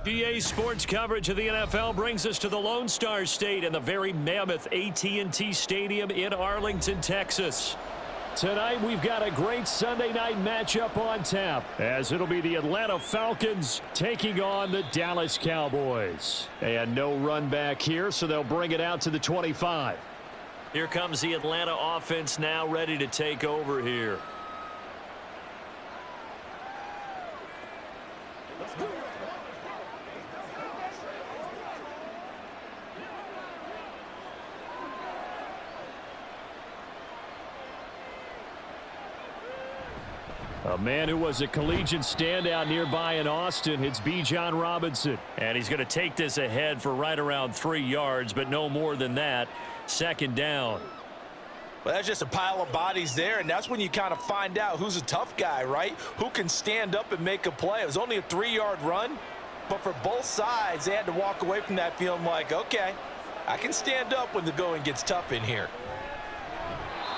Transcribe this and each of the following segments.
GA Sports coverage of the NFL brings us to the Lone Star State and the very mammoth AT&T Stadium in Arlington, Texas. Tonight, we've got a great Sunday night matchup on tap, as it'll be the Atlanta Falcons taking on the Dallas Cowboys. And no run back here, so they'll bring it out to the 25. Here comes the Atlanta offense now ready to take over here. A man who was a collegiate standout nearby in Austin, it's Bijan Robinson. And he's going to take this ahead for right around 3 yards, but no more than that. Second down. Well, that's just a pile of bodies there, and that's when you kind of find out who's a tough guy, right? Who can stand up and make a play. It was only a 3-yard run, but for both sides, they had to walk away from that feeling like, okay, I can stand up when the going gets tough in here.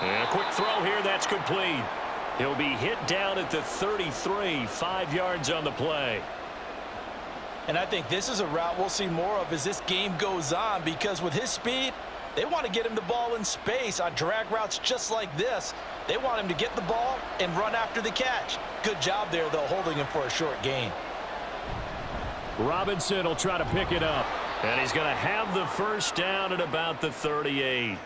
And a quick throw here, that's complete. He'll be hit down at the 33, 5 yards on the play. And I think this is a route we'll see more of as this game goes on, because with his speed, they want to get him the ball in space on drag routes just like this. They want him to get the ball and run after the catch. Good job there, though, holding him for a short gain. Robinson will try to pick it up. And he's going to have the first down at about the 38.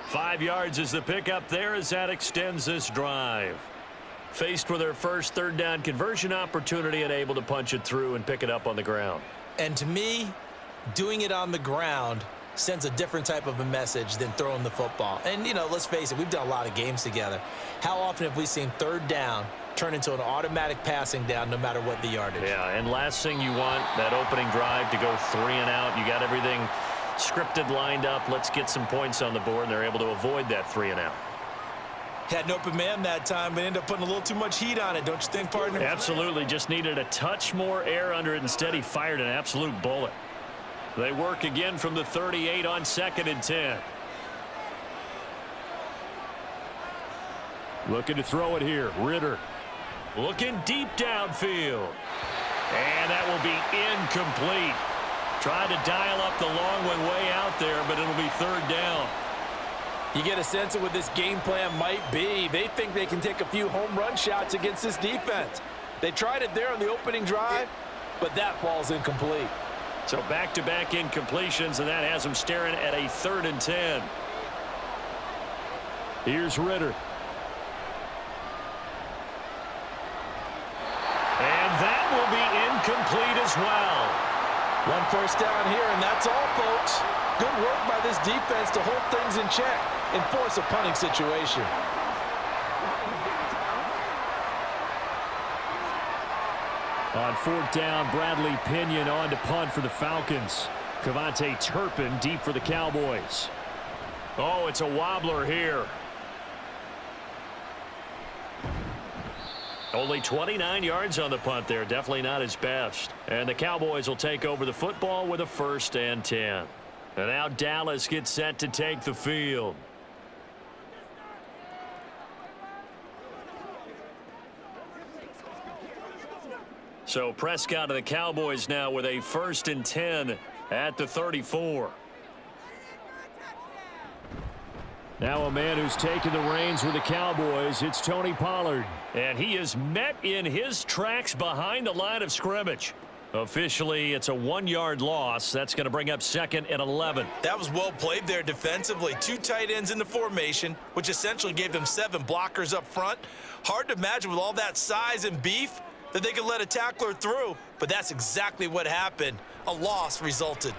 5 yards is the pickup there as that extends this drive. Faced with their first third down conversion opportunity and able to punch it through and pick it up on the ground. And to me, doing it on the ground sends a different type of a message than throwing the football. And, you know, let's face it, we've done a lot of games together. How often have we seen third down turn into an automatic passing down no matter what the yardage? Yeah, and last thing you want, that opening drive to go 3 and out. You got everything scripted, lined up. Let's get some points on the board, and they're able to avoid that 3 and out. Had an open man that time, but ended up putting a little too much heat on it, don't you think, partner? Absolutely. Just needed a touch more air under it. Instead, he fired an absolute bullet. They work again from the 38 on 2nd and 10. Looking to throw it here. Ritter. Looking deep downfield. And that will be incomplete. Tried to dial up the long one way out there, but it'll be third down. You get a sense of what this game plan might be. They think they can take a few home run shots against this defense. They tried it there on the opening drive, but that falls incomplete. So back-to-back incompletions, and that has them staring at a 3rd and 10. Here's Ritter. And that will be incomplete as well. One first down here, and that's all, folks. Good work by this defense to hold things in check and force a punting situation. On 4th down, Bradley Pinion on to punt for the Falcons. Cavante Turpin deep for the Cowboys. Oh, it's a wobbler here. Only 29 yards on the punt there. Definitely not his best. And the Cowboys will take over the football with a 1st and 10. And now Dallas gets set to take the field. So Prescott of the Cowboys now with a 1st and 10 at the 34. Now a man who's taken the reins with the Cowboys, it's Tony Pollard. And he is met in his tracks behind the line of scrimmage. Officially, it's a 1-yard loss. That's going to bring up 2nd and 11. That was well played there defensively. 2 tight ends in the formation, which essentially gave them 7 blockers up front. Hard to imagine with all that size and beef that they could let a tackler through, but that's exactly what happened. A loss resulted.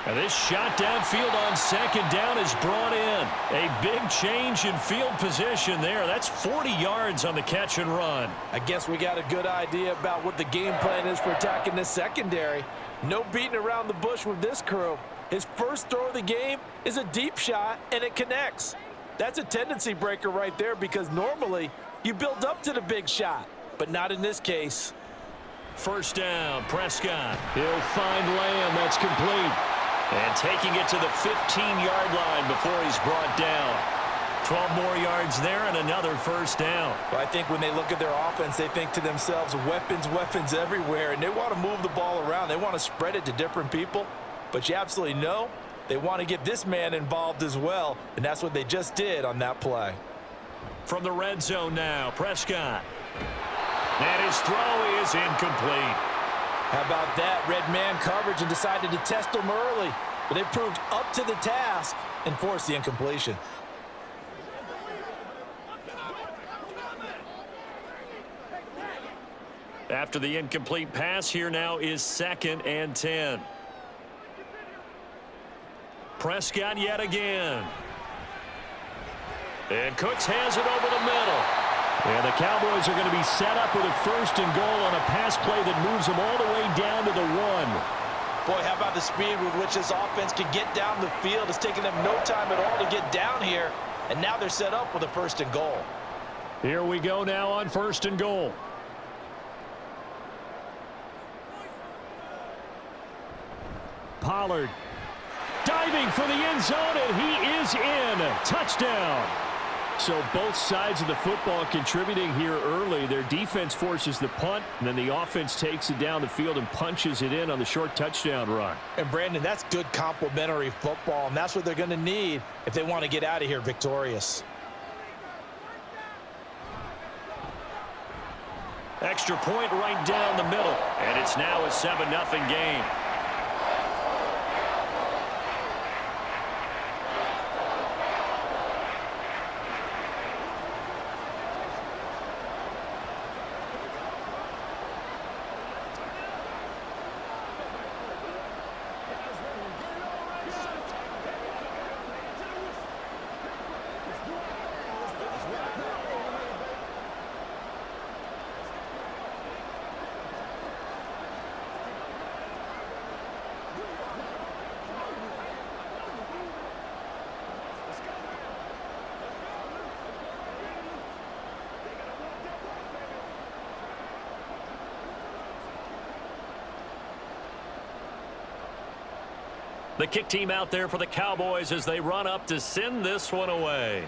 And this shot downfield on 2nd down is brought in. A big change in field position there. That's 40 yards on the catch and run. I guess we got a good idea about what the game plan is for attacking this secondary. No beating around the bush with this crew. His first throw of the game is a deep shot, and it connects. That's a tendency breaker right there, because normally you build up to the big shot, but not in this case. First down, Prescott. He'll find Lamb. That's complete. And taking it to the 15-yard line before he's brought down. 12 more yards there and another first down. Well, I think when they look at their offense, they think to themselves, weapons, weapons everywhere, and they want to move the ball around. They want to spread it to different people, but you absolutely know they want to get this man involved as well, and that's what they just did on that play. From the red zone now, Prescott. And his throw is incomplete. How about that? Red man coverage and decided to test them early, but they proved up to the task and forced the incompletion. After the incomplete pass, here now is 2nd and 10. Prescott yet again. And Cooks has it over the middle. And the Cowboys are going to be set up with a 1st and goal on a pass play that moves them all the way down to the 1. Boy, how about the speed with which this offense can get down the field? It's taken them no time at all to get down here, and now they're set up with a 1st and goal. Here we go now on 1st and goal. Pollard diving for the end zone, and he is in. Touchdown. So both sides of the football contributing here early. Their defense forces the punt, and then the offense takes it down the field and punches it in on the short touchdown run. And, Brandon, that's good complementary football, and that's what they're going to need if they want to get out of here victorious. Extra point right down the middle, and it's now a 7-0 game. The kick team out there for the Cowboys as they run up to send this one away.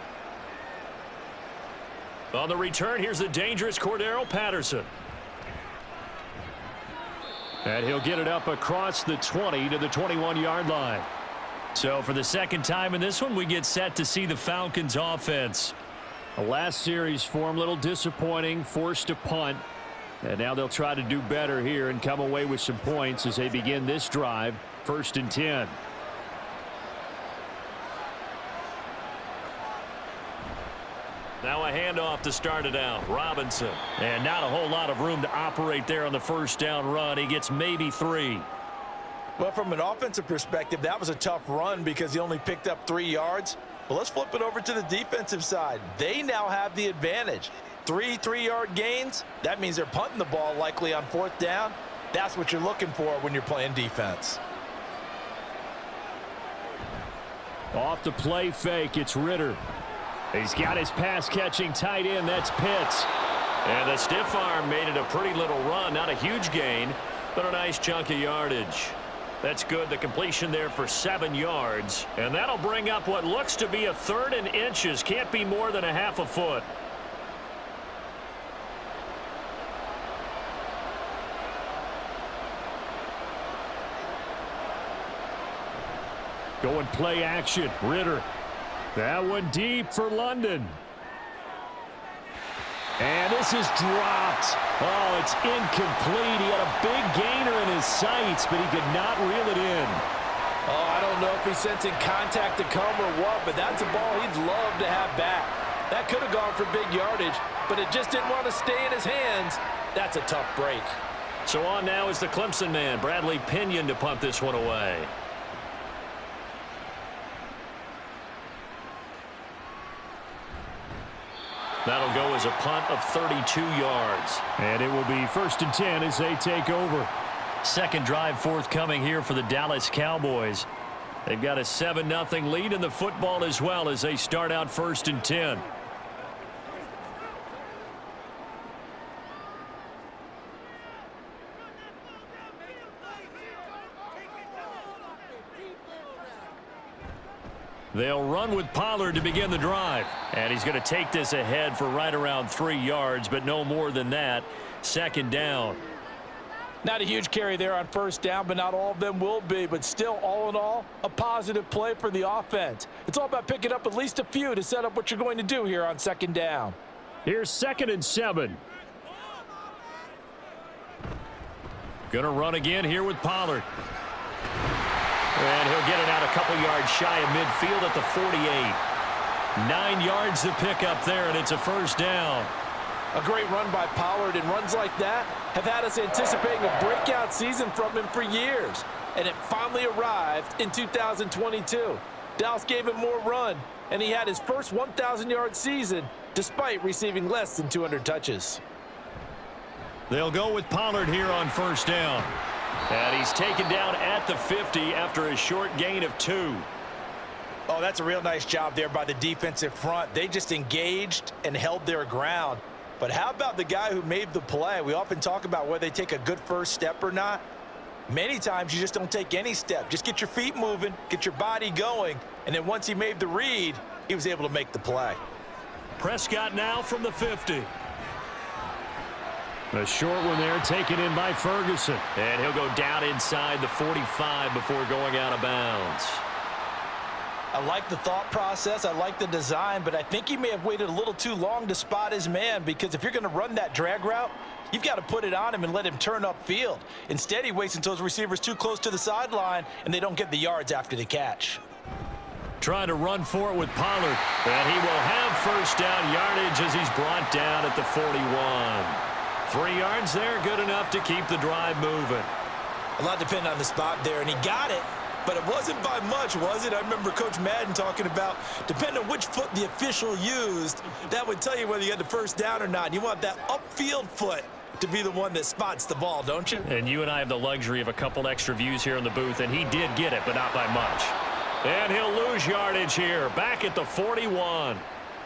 On the return, here's the dangerous Cordero Patterson. And he'll get it up across the 20 to the 21-yard line. So for the second time in this one, we get set to see the Falcons offense. The last series for them, a little disappointing, forced a punt. And now they'll try to do better here and come away with some points as they begin this drive. 1st and 10. Now a handoff to start it out. Robinson. And not a whole lot of room to operate there on the 1st down run. He gets maybe 3. Well, from an offensive perspective, that was a tough run because he only picked up 3 yards. But let's flip it over to the defensive side. They now have the advantage. 3 3-yard gains. That means they're punting the ball likely on 4th down. That's what you're looking for when you're playing defense. Off the play fake, it's Ritter. He's got his pass-catching tight end. That's Pitts. And the stiff arm made it a pretty little run. Not a huge gain, but a nice chunk of yardage. That's good. The completion there for 7 yards. And that'll bring up what looks to be a 3rd and inches. Can't be more than a half a foot. Going play action. Ritter. That one deep for London. And this is dropped. Oh, it's incomplete. He had a big gainer in his sights, but he could not reel it in. Oh, I don't know if he's sensing contact to come or what, but that's a ball he'd love to have back. That could have gone for big yardage, but it just didn't want to stay in his hands. That's a tough break. So on now is the Clemson man, Bradley Pinion, to punt this one away. That'll go as a punt of 32 yards. And it will be 1st and 10 as they take over. Second drive forthcoming here for the Dallas Cowboys. They've got a 7-0 lead in the football as well as they start out 1st and 10. They'll run with Pollard to begin the drive. And he's going to take this ahead for right around 3 yards, but no more than that. Second down. Not a huge carry there on first down, but not all of them will be. But still, all in all, a positive play for the offense. It's all about picking up at least a few to set up what you're going to do here on second down. Here's 2nd and 7. Going to run again here with Pollard. And he'll get it out a couple yards shy of midfield at the 48. 9 yards to pick up there, and it's a first down. A great run by Pollard, and runs like that have had us anticipating a breakout season from him for years. And it finally arrived in 2022. Dallas gave him more run, and he had his first 1,000-yard season despite receiving less than 200 touches. They'll go with Pollard here on first down. And he's taken down at the 50 after a short gain of 2. Oh, that's a real nice job there by the defensive front. They just engaged and held their ground. But how about the guy who made the play? We often talk about whether they take a good first step or not. Many times you just don't take any step. Just get your feet moving, get your body going, and then once he made the read, he was able to make the play. Prescott now from the 50. A short one there taken in by Ferguson. And he'll go down inside the 45 before going out of bounds. I like the thought process. I like the design, but I think he may have waited a little too long to spot his man, because if you're going to run that drag route, you've got to put it on him and let him turn upfield. Instead, he waits until his receiver's too close to the sideline, and they don't get the yards after the catch. Trying to run for it with Pollard. And he will have first down yardage as he's brought down at the 41. 3 yards there, good enough to keep the drive moving. A lot depending on the spot there, and he got it, but it wasn't by much, was it? I remember Coach Madden talking about, depending on which foot the official used, that would tell you whether you had the first down or not. You want that upfield foot to be the one that spots the ball, don't you? And you and I have the luxury of a couple extra views here in the booth, and he did get it, but not by much. And he'll lose yardage here, back at the 41.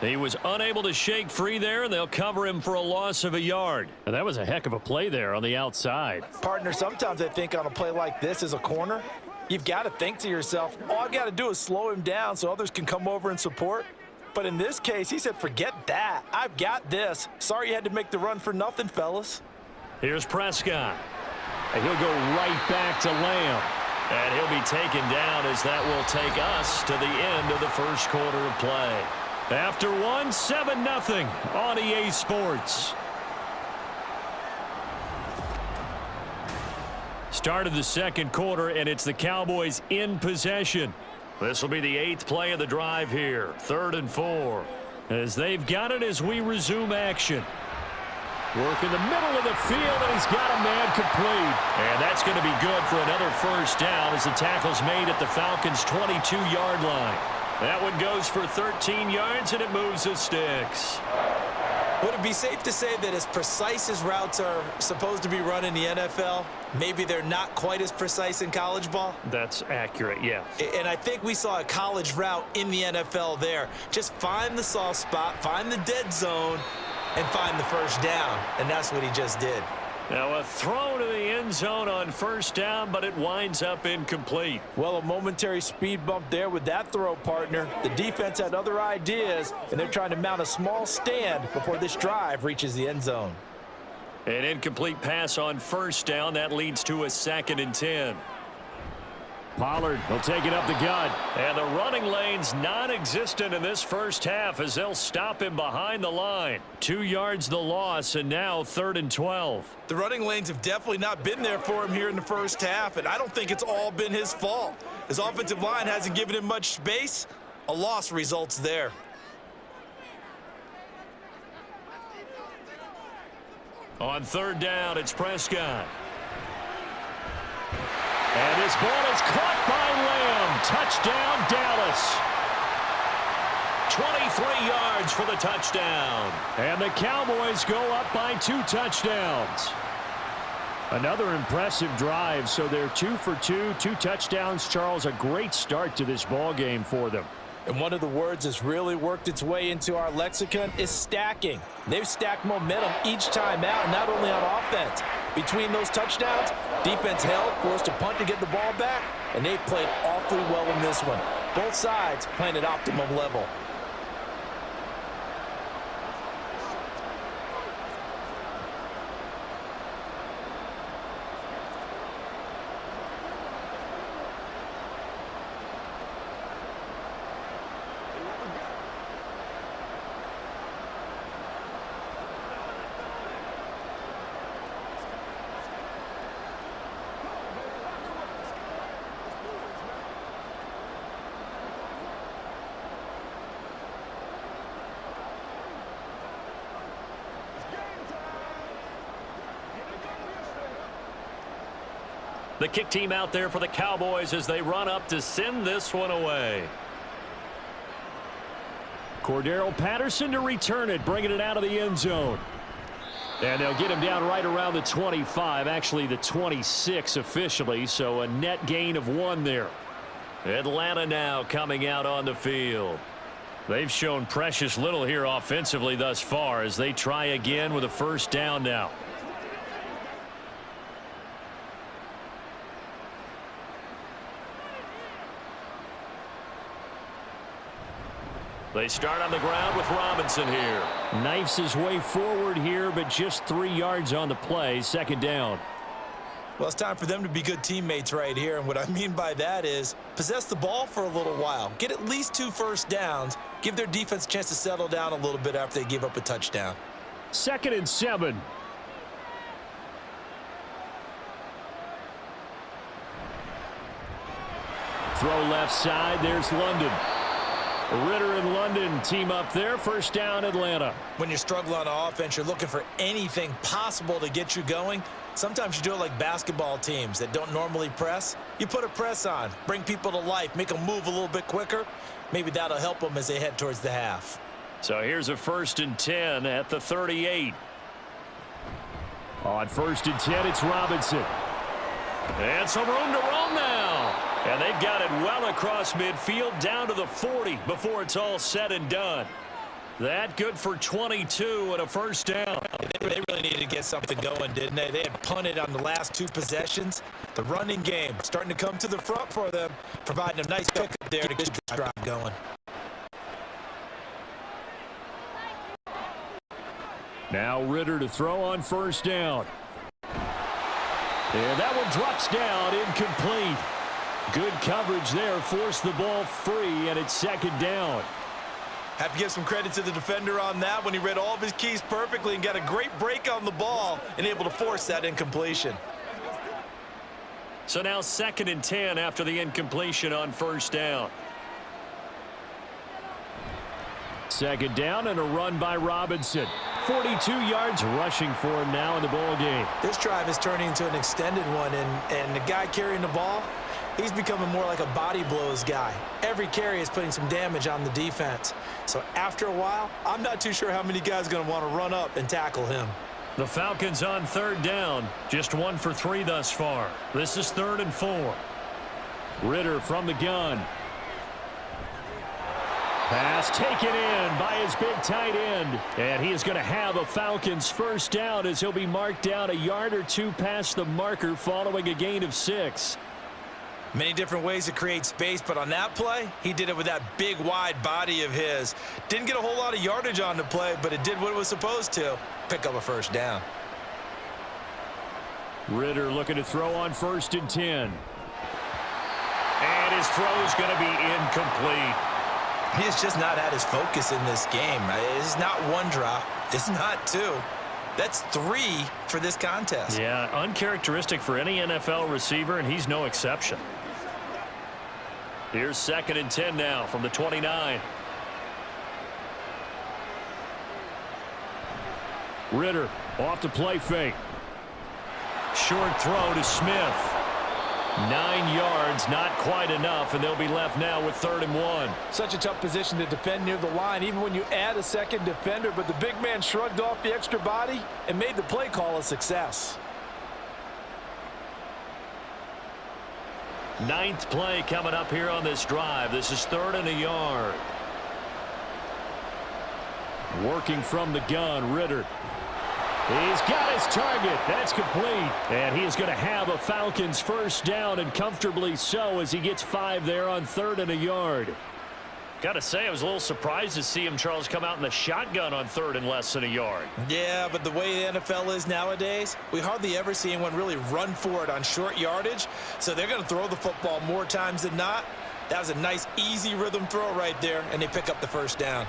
He was unable to shake free there, and they'll cover him for a loss of a yard. And that was a heck of a play there on the outside. Partner, sometimes I think on a play like this as a corner, you've got to think to yourself, all I've got to do is slow him down so others can come over and support. But in this case, he said, forget that. I've got this. Sorry you had to make the run for nothing, fellas. Here's Prescott. And he'll go right back to Lamb. And he'll be taken down as that will take us to the end of the first quarter of play. After 7-0 on EA Sports. Start of the second quarter, and it's the Cowboys in possession. This will be the 8th play of the drive here. 3rd and 4. As they've got it as we resume action. Work in the middle of the field, and he's got a man complete. And that's going to be good for another first down as the tackle's made at the Falcons' 22-yard line. That one goes for 13 yards, and it moves the sticks. Would it be safe to say that as precise as routes are supposed to be run in the NFL, maybe they're not quite as precise in college ball? That's accurate, yeah. And I think we saw a college route in the NFL there. Just find the soft spot, find the dead zone, and find the first down. And that's what he just did. Now a throw to the end zone on first down, but it winds up incomplete. Well, a momentary speed bump there with that throw, partner. The defense had other ideas, and they're trying to mount a small stand before this drive reaches the end zone. An incomplete pass on first down. That leads to a 2nd and 10. Pollard will take it up the gut. And the running lane's non-existent in this first half as they'll stop him behind the line. 2 yards the loss, and now 3rd and 12. The running lanes have definitely not been there for him here in the first half, and I don't think it's all been his fault. His offensive line hasn't given him much space. A loss results there. On 3rd down, it's Prescott. And this ball is caught by Lamb. Touchdown, Dallas. 23 yards for the touchdown. And the Cowboys go up by 2 touchdowns. Another impressive drive, so they're 2 for 2, 2 touchdowns. Charles, a great start to this ball game for them. And one of the words that's really worked its way into our lexicon is stacking. They've stacked momentum each time out, not only on offense. Between those touchdowns, defense held, forced a punt to get the ball back, and they played awfully well in this one. Both sides playing at optimum level. The kick team out there for the Cowboys as they run up to send this one away. Cordero Patterson to return it, bringing it out of the end zone. And they'll get him down right around the 25, actually the 26 officially, so a net gain of 1 there. Atlanta now coming out on the field. They've shown precious little here offensively thus far as they try again with a first down now. They start on the ground with Robinson here. Knifes his way forward here, but just 3 yards on the play. Second down. Well, it's time for them to be good teammates right here, and what I mean by that is possess the ball for a little while. Get at least 2 first downs. Give their defense a chance to settle down a little bit after they give up a touchdown. 2nd and 7. Throw left side. There's London. Ritter and London team up there. First down, Atlanta. When you're struggling on offense, you're looking for anything possible to get you going. Sometimes you do it like basketball teams that don't normally press. You put a press on, bring people to life, make them move a little bit quicker. Maybe that'll help them as they head towards the half. So here's a 1st and 10 at the 38. On 1st and 10, it's Robinson. And some room to roam now. And they've got it well across midfield down to the 40 before it's all said and done. That good for 22 and a first down. They really needed to get something going, didn't they? They had punted on the last 2 possessions. The running game starting to come to the front for them, providing a nice pickup there to get the drive going. Now Ritter to throw on first down. And that one drops down, incomplete. Good coverage there, forced the ball free, and it's 2nd down. Have to give some credit to the defender on that when he read all of his keys perfectly and got a great break on the ball and able to force that incompletion. So now 2nd and 10 after the incompletion on first down. 2nd down and a run by Robinson. 42 yards rushing for him now in the ball game. This drive is turning into an extended one, and the guy carrying the ball, he's becoming more like a body blows guy. Every carry is putting some damage on the defense. So after a while, I'm not too sure how many guys are going to want to run up and tackle him. The Falcons on 3rd down. Just 1 for 3 thus far. This is 3rd and 4. Ritter from the gun. Pass taken in by his big tight end. And he is going to have a Falcons first down as he'll be marked down a yard or 2 past the marker following a gain of 6. Many different ways to create space, but on that play, he did it with that big, wide body of his. Didn't get a whole lot of yardage on the play, but it did what it was supposed to. Pick up a first down. Ritter looking to throw on 1st and 10. And his throw is going to be incomplete. He has just not had his focus in this game. It's not 1 drop. It's not 2. That's 3 for this contest. Yeah, uncharacteristic for any NFL receiver, and he's no exception. Here's 2nd and 10 now from the 29. Ritter off the play fake. Short throw to Smith. 9 yards, not quite enough, and they'll be left now with 3rd and 1. Such a tough position to defend near the line, even when you add a second defender, but the big man shrugged off the extra body and made the play call a success. 9th play coming up here on this drive. This is 3rd and a yard. Working from the gun, Ritter. He's got his target. That's complete. And he is going to have a Falcons first down, and comfortably so, as he gets 5 there on 3rd and a yard. Got to say, I was a little surprised to see him, Charles, come out in the shotgun on 3rd and less than a yard. Yeah, but the way the NFL is nowadays, we hardly ever see anyone really run for it on short yardage. So they're going to throw the football more times than not. That was a nice, easy rhythm throw right there, and they pick up the first down.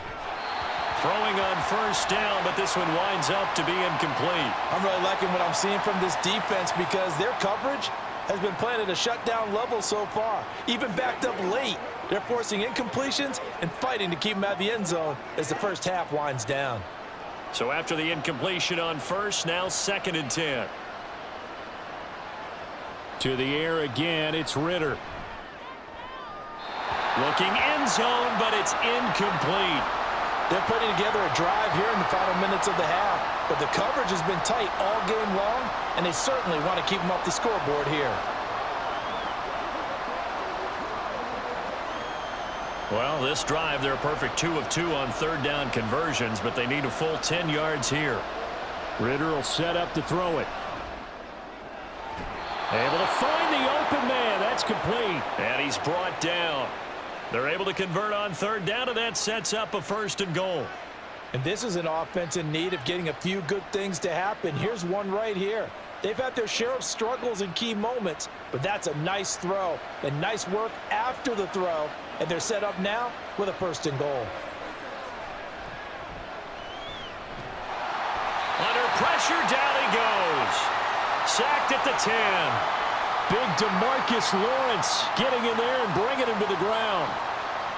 Throwing on first down, but this one winds up to be incomplete. I'm really liking what I'm seeing from this defense because their coverage has been playing at a shutdown level so far. Even backed up late, they're forcing incompletions and fighting to keep them out of the end zone as the first half winds down. So after the incompletion on first, now 2nd and 10. To the air again, it's Ritter. Looking end zone, but it's incomplete. They're putting together a drive here in the final minutes of the half, but the coverage has been tight all game long, and they certainly want to keep them off the scoreboard here. Well, this drive, they're a perfect 2 of 2 on 3rd down conversions, but they need a full 10 yards here. Ritter will set up to throw it. Able to find the open man. That's complete. And he's brought down. They're able to convert on 3rd down, and that sets up a 1st and goal. And this is an offense in need of getting a few good things to happen. Here's one right here. They've had their share of struggles in key moments, but that's a nice throw and nice work after the throw, and they're set up now with a 1st and goal. Under pressure, down he goes. Sacked at the 10. Big DeMarcus Lawrence getting in there and bringing him to the ground.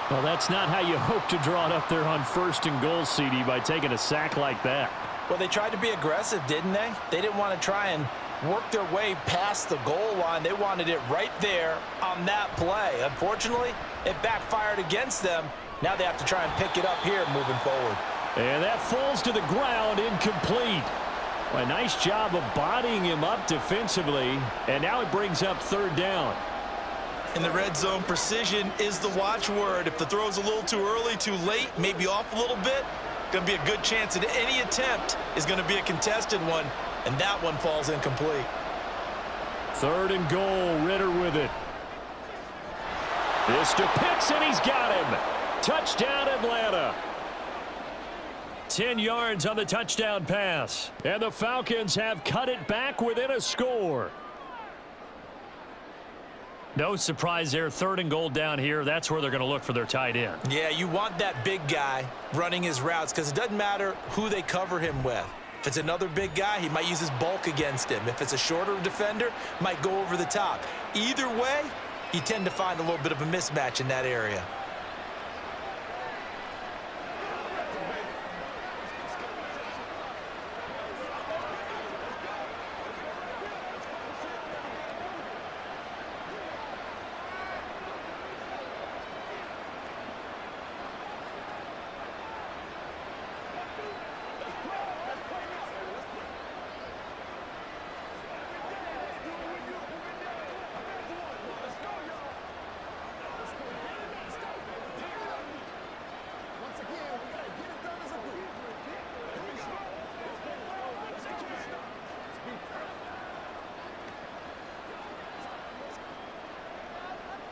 Well, that's not how you hope to draw it up there on 1st and goal, CD, by taking a sack like that. Well, they tried to be aggressive, didn't they? They didn't want to try and work their way past the goal line. They wanted it right there on that play. Unfortunately, it backfired against them. Now they have to try and pick it up here moving forward. And that falls to the ground, incomplete. A nice job of bodying him up defensively, and now it brings up 3rd down. In the red zone, precision is the watchword. If the throw's a little too early, too late, maybe off a little bit, going to be a good chance that any attempt is going to be a contested one, and that one falls incomplete. 3rd and goal, Ritter with it. This to Pitts, and he's got him. Touchdown, Atlanta. 10 yards on the touchdown pass. And the Falcons have cut it back within a score. No surprise there. 3rd and goal down here. That's where they're going to look for their tight end. Yeah, you want that big guy running his routes because it doesn't matter who they cover him with. If it's another big guy, he might use his bulk against him. If it's a shorter defender, might go over the top. Either way, you tend to find a little bit of a mismatch in that area.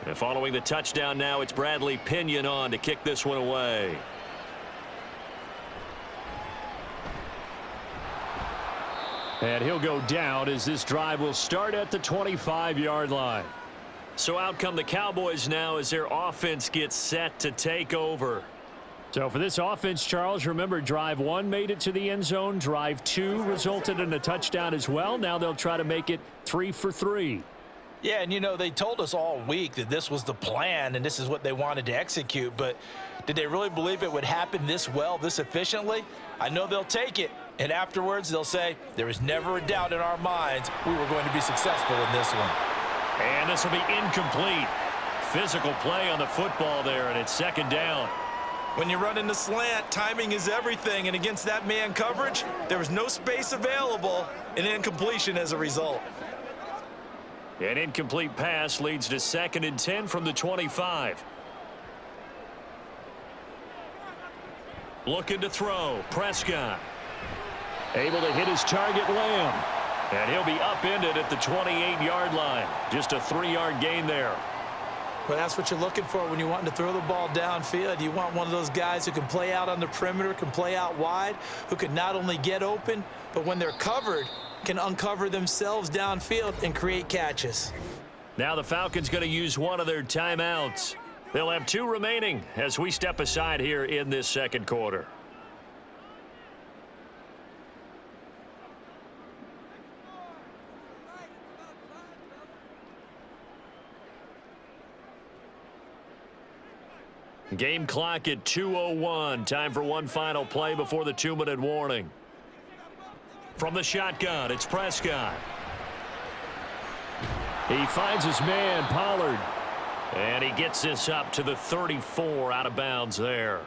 And following the touchdown now, it's Bradley Pinion on to kick this one away. And he'll go down as this drive will start at the 25-yard line. So out come the Cowboys now as their offense gets set to take over. So for this offense, Charles, remember drive 1 made it to the end zone. Drive 2 resulted in a touchdown as well. Now they'll try to make it 3 for 3. Yeah, and you know, they told us all week that this was the plan and this is what they wanted to execute, but did they really believe it would happen this well, this efficiently? I know they'll take it, and afterwards they'll say, there was never a doubt in our minds we were going to be successful in this one. And this will be incomplete. Physical play on the football there, and it's 2nd down. When you run in the slant, timing is everything, and against that man coverage, there was no space available, and incompletion as a result. An incomplete pass leads to 2nd and 10 from the 25. Looking to throw. Prescott. Able to hit his target, Lamb. And he'll be upended at the 28-yard line. Just a 3-yard gain there. Well, that's what you're looking for when you want to throw the ball downfield. You want one of those guys who can play out on the perimeter, can play out wide, who can not only get open, but when they're covered, can uncover themselves downfield and create catches. Now the Falcons going to use one of their timeouts. They'll have 2 remaining as we step aside here in this second quarter. Game clock at 2:01. Time for one final play before the 2-minute warning. From the shotgun, it's Prescott. He finds his man, Pollard. And he gets this up to the 34 out of bounds there.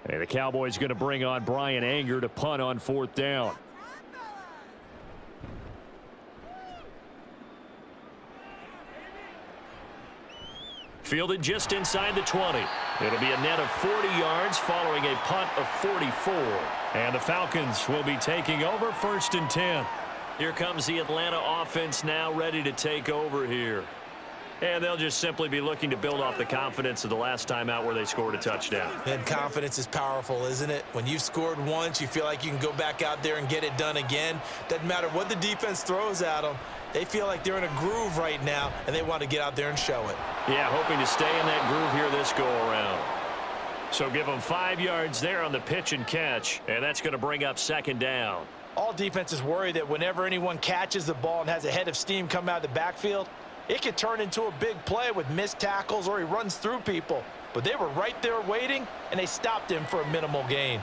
And the Cowboys going to bring on Brian Anger to punt on 4th down. Fielded just inside the 20. It'll be a net of 40 yards following a punt of 44. And the Falcons will be taking over 1st and 10. Here comes the Atlanta offense now ready to take over here. And they'll just simply be looking to build off the confidence of the last time out where they scored a touchdown. And confidence is powerful, isn't it? When you've scored once, you feel like you can go back out there and get it done again. Doesn't matter what the defense throws at them. They feel like they're in a groove right now, and they want to get out there and show it. Yeah, hoping to stay in that groove here this go-around. So give them 5 yards there on the pitch and catch, and that's going to bring up 2nd down. All defenses worry that whenever anyone catches the ball and has a head of steam come out of the backfield, it could turn into a big play with missed tackles or he runs through people. But they were right there waiting, and they stopped him for a minimal gain.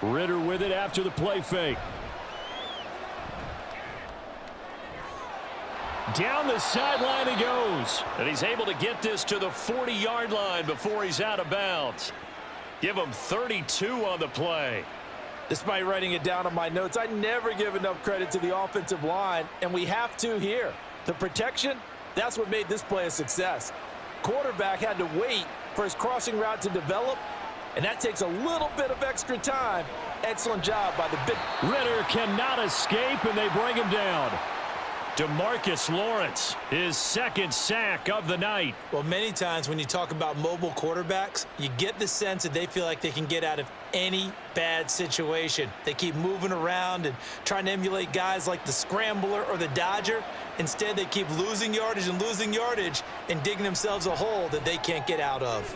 Ritter with it after the play fake. Down the sideline he goes. And he's able to get this to the 40-yard line before he's out of bounds. Give him 32 on the play. Despite writing it down on my notes, I never give enough credit to the offensive line, and we have to here. The protection, that's what made this play a success. Quarterback had to wait for his crossing route to develop, and that takes a little bit of extra time. Excellent job by the big. Ritter cannot escape, and they bring him down. DeMarcus Lawrence, his 2nd sack of the night. Well, many times when you talk about mobile quarterbacks, you get the sense that they feel like they can get out of any bad situation. They keep moving around and trying to emulate guys like the Scrambler or the Dodger. Instead, they keep losing yardage and digging themselves a hole that they can't get out of.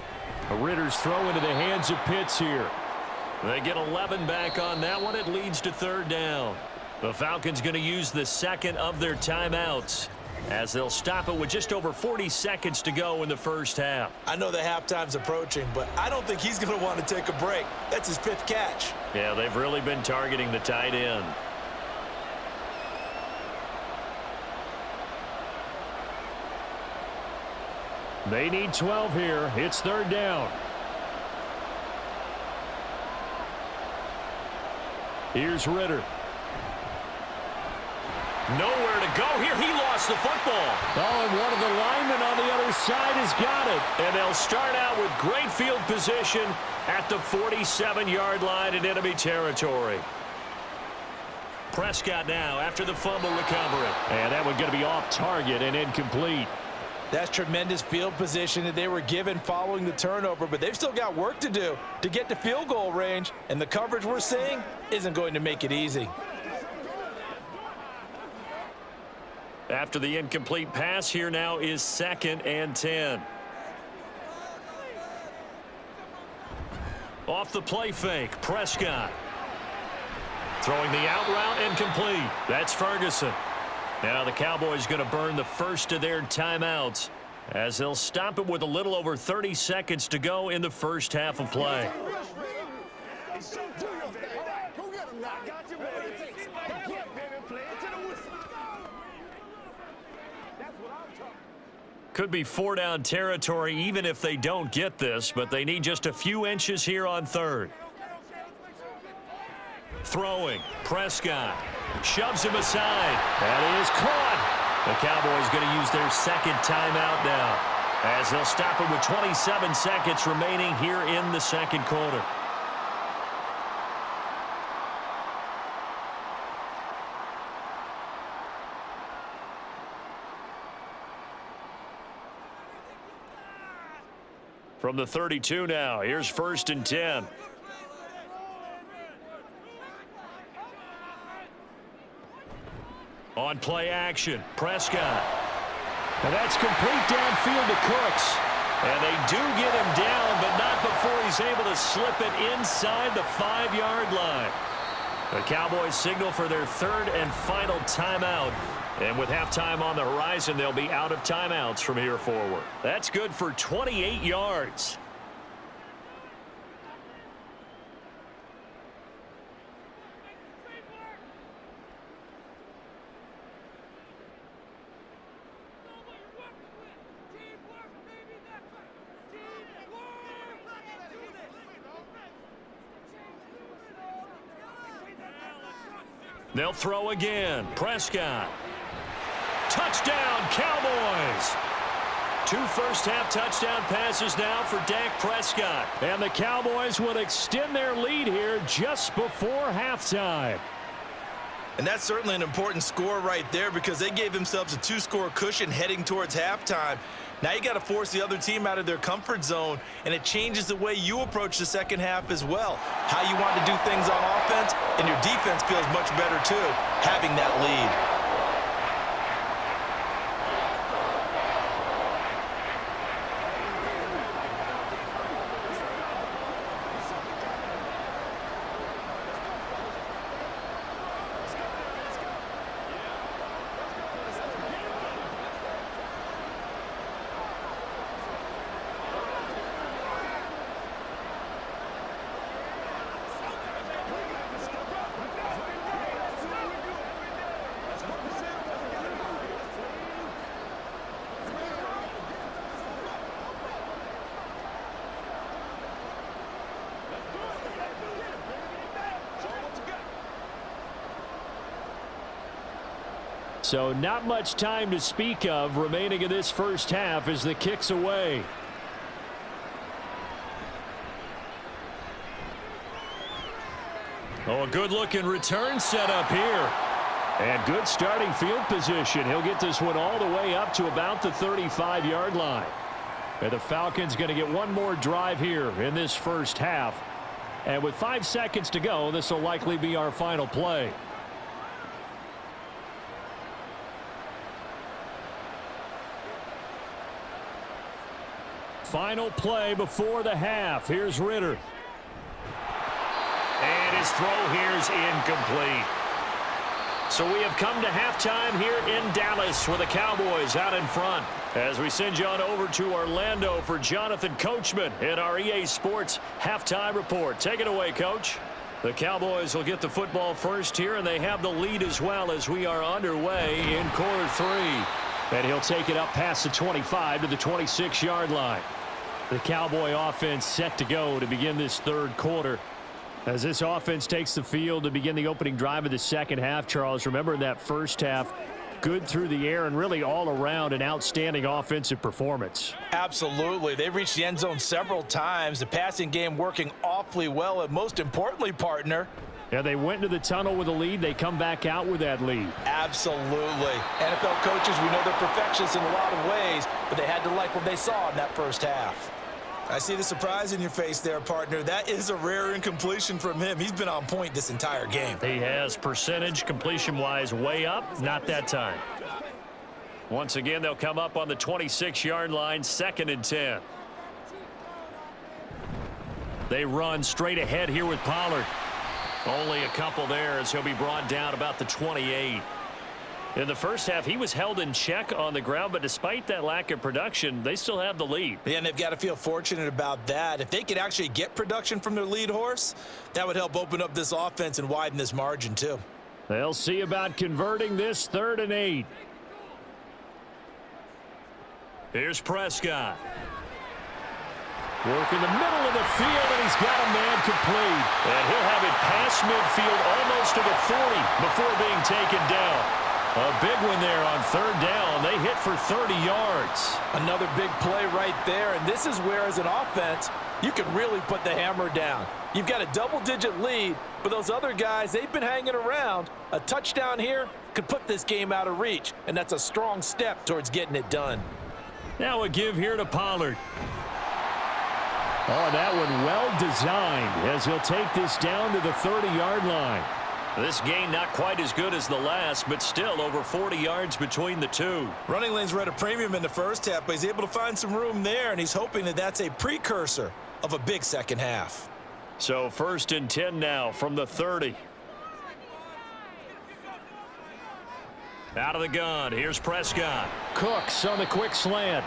Ritter's throw into the hands of Pitts here. They get 11 back on that one. It leads to 3rd down. The Falcons going to use the 2nd of their timeouts as they'll stop it with just over 40 seconds to go in the first half. I know the halftime's approaching, but I don't think he's going to want to take a break. That's his 5th catch. Yeah, they've really been targeting the tight end. They need 12 here. It's 3rd down. Here's Ritter. Nowhere to go here. He lost the football. Oh, and one of the linemen on the other side has got it. And they'll start out with great field position at the 47-yard line in enemy territory. Prescott now after the fumble recovery. And that one's going to be off target and incomplete. That's tremendous field position that they were given following the turnover, but they've still got work to do to get to field goal range, and the coverage we're seeing isn't going to make it easy. After the incomplete pass, here now is 2nd and 10. Off the play fake, Prescott. Throwing the out route incomplete. That's Ferguson. Now the Cowboys going to burn the first of their timeouts as they'll stop it with a little over 30 seconds to go in the first half of play. Could be 4-down territory even if they don't get this, but they need just a few inches here on 3rd. Throwing, Prescott shoves him aside. That is caught. The Cowboys going to use their second timeout now, as they'll stop it with 27 seconds remaining here in the second quarter. From the 32 now, here's 1st and 10. On play action, Prescott. And that's complete downfield to Cooks. And they do get him down, but not before he's able to slip it inside the 5-yard line. The Cowboys signal for their 3rd and final timeout. And with halftime on the horizon, they'll be out of timeouts from here forward. That's good for 28 yards. They'll throw again. Prescott. Touchdown, Cowboys. 2 first-half touchdown passes now for Dak Prescott. And the Cowboys will extend their lead here just before halftime. And that's certainly an important score right there because they gave themselves a 2-score cushion heading towards halftime. Now you got to force the other team out of their comfort zone, and it changes the way you approach the second half as well. How you want to do things on offense, and your defense feels much better too, having that lead. So not much time to speak of remaining in this first half as the kick's away. Oh, a good-looking return set up here. And good starting field position. He'll get this one all the way up to about the 35-yard line. And the Falcons going to get one more drive here in this first half. And with 5 seconds to go, this will likely be our final play. Final play before the half. Here's Ritter. And his throw here's incomplete. So we have come to halftime here in Dallas with the Cowboys out in front. As we send you on over to Orlando for Jonathan Coachman in our EA Sports Halftime Report. Take it away, Coach. The Cowboys will get the football first here, and they have the lead as well as we are underway in quarter 3. And he'll take it up past the 25 to the 26-yard line. The Cowboy offense set to go to begin this third quarter. As this offense takes the field to begin the opening drive of the second half, Charles, remember in that first half, good through the air and really all around an outstanding offensive performance. Absolutely. They reached the end zone several times. The passing game working awfully well, and most importantly, partner, yeah, they went into the tunnel with a lead. They come back out with that lead. Absolutely. NFL coaches, we know they're perfectionists in a lot of ways, but they had to like what they saw in that first half. I see the surprise in your face there, partner. That is a rare incompletion from him. He's been on point this entire game. He has percentage completion-wise way up. Not that time. Once again, they'll come up on the 26-yard line, 2nd and 10. They run straight ahead here with Pollard. Only a couple there as he'll be brought down about the 28. In the first half, he was held in check on the ground, but despite that lack of production, they still have the lead. Yeah, and they've got to feel fortunate about that. If they could actually get production from their lead horse, that would help open up this offense and widen this margin too. They'll see about converting this 3rd and 8. Here's Prescott. Work in the middle of the field, and he's got a man complete. And he'll have it past midfield almost to the 40 before being taken down. A big one there on third down. They hit for 30 yards. Another big play right there, and this is where, as an offense, you can really put the hammer down. You've got a double-digit lead, but those other guys, they've been hanging around. A touchdown here could put this game out of reach, and that's a strong step towards getting it done. Now a give here to Pollard. Oh, that one well designed as he'll take this down to the 30-yard line. This gain not quite as good as the last, but still over 40 yards between the two. Running lanes were at a premium in the first half, but he's able to find some room there, and he's hoping that that's a precursor of a big second half. So 1st and 10 now from the 30. Out of the gun. Here's Prescott. Cooks on the quick slant.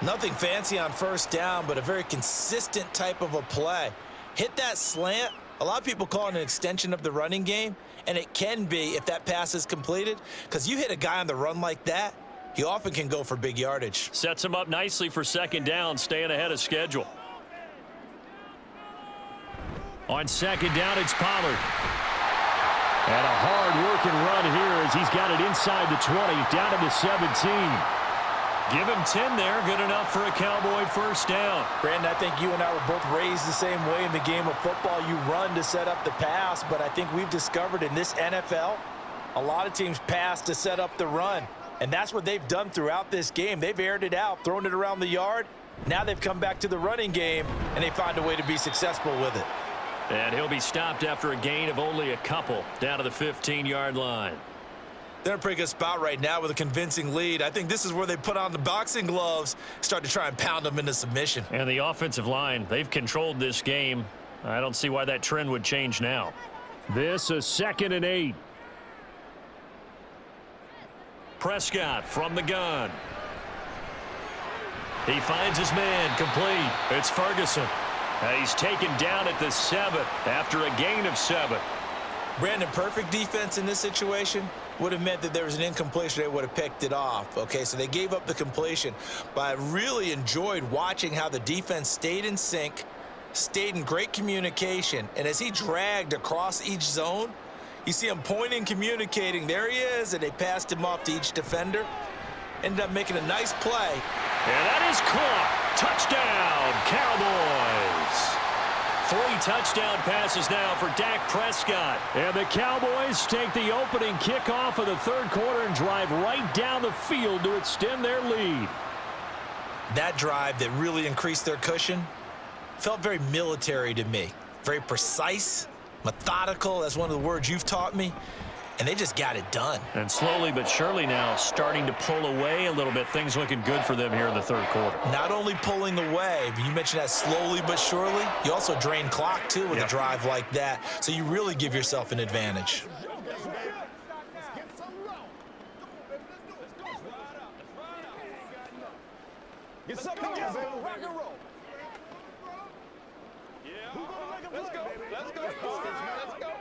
Nothing fancy on first down, but a very consistent type of a play. Hit that slant. A lot of people call it an extension of the running game, and it can be if that pass is completed, because you hit a guy on the run like that, he often can go for big yardage. Sets him up nicely for second down, staying ahead of schedule. On second down, it's Pollard. And a hard-working run here as he's got it inside the 20, down to the 17. Give him 10 there, good enough for a Cowboy first down. Brandon, I think you and I were both raised the same way in the game of football. You run to set up the pass, but I think we've discovered in this NFL, a lot of teams pass to set up the run. And that's what they've done throughout this game. They've aired it out, thrown it around the yard. Now they've come back to the running game, and they find a way to be successful with it. And he'll be stopped after a gain of only a couple, down to the 15-yard line. They're in a pretty good spot right now with a convincing lead. I think this is where they put on the boxing gloves, start to try and pound them into submission. And the offensive line, they've controlled this game. I don't see why that trend would change now. This is 2nd and 8. Prescott from the gun. He finds his man complete. It's Ferguson. He's taken down at the 7 after a gain of 7. Brandon, perfect defense in this situation would have meant that there was an incompletion. They would have picked it off. Okay, so they gave up the completion. But I really enjoyed watching how the defense stayed in sync, stayed in great communication. And as he dragged across each zone, you see him pointing, communicating. There he is, and they passed him off to each defender. Ended up making a nice play. And that is caught. Touchdown, Cowboys. 3 touchdown passes now for Dak Prescott. And the Cowboys take the opening kickoff of the third quarter and drive right down the field to extend their lead. That drive that really increased their cushion felt very military to me. Very precise, methodical. That's one of the words you've taught me. And they just got it done. And slowly but surely now starting to pull away a little bit. Things looking good for them here in the third quarter. Not only pulling away, but you mentioned that slowly but surely. You also drain clock, too, with a drive like that. So you really give yourself an advantage. Get something together, rock and roll. Yeah. Let's go. Let's go. Let's go.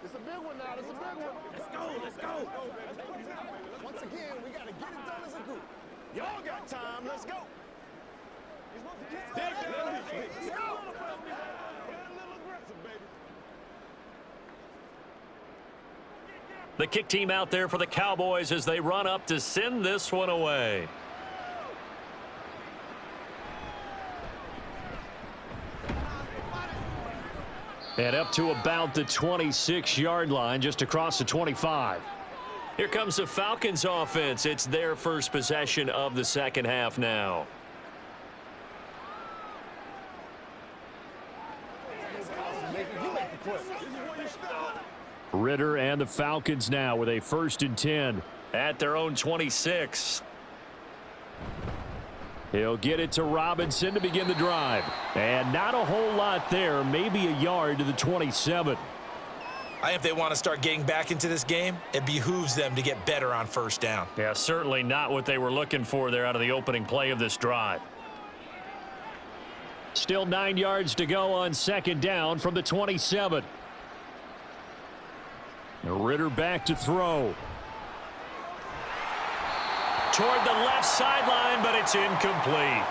It's a big one now. It's a big one. Let's go. Let's go. Once again, we got to get it done as a group. Y'all got time. Let's go. Let's go. The kick team out there for the Cowboys as they run up to send this one away. And up to about the 26-yard line, just across the 25. Here comes the Falcons offense. It's their first possession of the second half now. Ritter and the Falcons now with a 1st and 10 at their own 26. He'll get it to Robinson to begin the drive. And not a whole lot there, maybe a yard to the 27. If they want to start getting back into this game, it behooves them to get better on first down. Yeah, certainly not what they were looking for there out of the opening play of this drive. Still 9 yards to go on second down from the 27. Ritter back to throw. Toward the left sideline, but it's incomplete.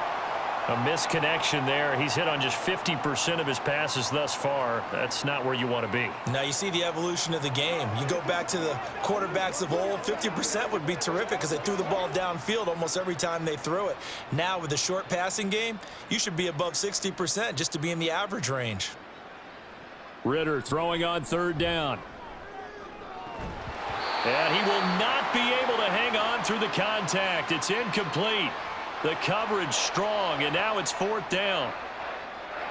A misconnection there. He's hit on just 50% of his passes thus far. That's not where you want to be. Now you see the evolution of the game. You go back to the quarterbacks of old, 50% would be terrific because they threw the ball downfield almost every time they threw it. Now with the short passing game, you should be above 60% just to be in the average range. Ritter throwing on third down. And he will not be able to hang on through the contact. It's incomplete. The coverage strong, and now it's fourth down.